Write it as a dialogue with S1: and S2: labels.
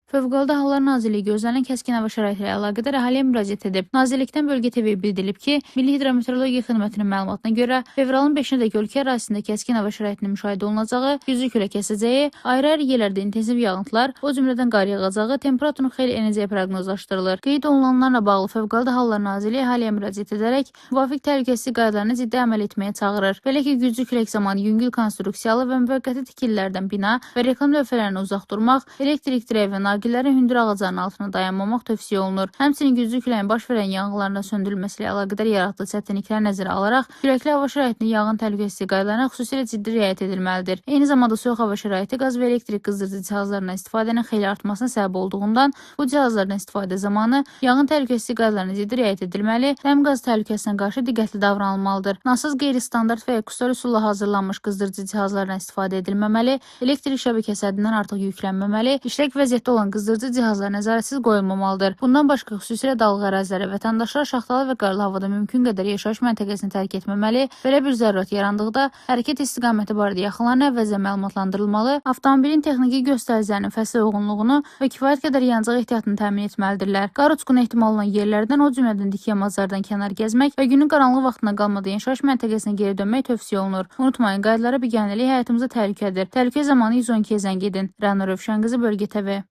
S1: Fövqəladə Hallar Nazirliyi gözlənilən kəskin hava şəraiti ilə əlaqədar əhaliyə müraciət edib. Nazirlikdən Bölgə TV bildirilib ki, Milli Hidrometeorologiya Xidmətinin məlumatına görə fevralın 5-də ölkə ərazisində kəskin hava şəraitinin müşahidə olunacağı, güclü külək əsəcəyi, ayrı-ayrı yerlərdə intensiv yağıntılar, o cümlədən qar yağacağı, temperaturun xeyli enəcəyi proqnozlaşdırılır. Qeyd olunanlarla bağlı Fövqəladə Hallar Nazirliyi əhaliyə müraciət edərək müvafiq təhlükəsizlik qaydalarına ciddi əməl etməyə çağırır. Belə ki, güclü külək zamanı yüngül konstruksiyalı və müvəqqəti tikililərdən bina və reklam lövhələrindən uzaq durmaq, elektrik dirək və naqillərin hündür ağacların altına dayanmamaq tövsiyə olunur. Həmçinin güclü küləyin baş verən yanğınların söndürülməsi ilə əlaqədar yaratdığı çətinlikləri nəzərə alaraq, küləkli hava şəraitinin yanğın təhlükəsizlik qaydalarına xüsusilə ciddi riayət edilməlidir. Eyni zamanda soyuq hava şəraiti qaz və elektrik qızdırıcı cihazlarından istifadənin xeyli artmasına səbəb olduğundan, bu cihazlardan istifadə zamanı yanğın təhlükəsizlik qaydalarına ciddi riayət edilməli, həm qaz təhlükəsinə qarşı diqqətli davranılmalıdır. Nasız qeyri-standart və ya kusar üsulla hazırlanmış qızdırıcı cihazlardan istifadə edilməməli, elektrik şəbəkəsi həddindən artıq yüklənməməli, işlək vəziyyətdə olan qızdırıcı cihazlar nəzarətsiz qoyulmamalıdır. Bundan başqa xüsusilə dağlıq ərazilərə vətəndaşlar şaxtalı və qarlı havada mümkün qədər yaşayış məntəqəsini tərk etməməli, belə bir zərurət yarandıqda hərəkət istiqaməti barədə yaxınlarına əvvəlcə məlumatlandırılmalı, avtomobilin texniki göstəricilərinin fəslə uyğunluğunu və kifayət qədər yanacaq ehtiyatını təmin etməlidirlər. Qar uçqunu ehtimal olan yerlərdən, o cümlədən dik yamaclardan kənar gəzmək və günün qaranlıq vaxtına qalmadan yaşayış məntəqəsinə geri dönmək tövsiyə olunur. Unutmayın, qaydalara biganəlik həyatımıza təhlükədir. Təhlükə zamanı 112-yə zəng edin. Rəna Rövşən qızı, Bölgə TV.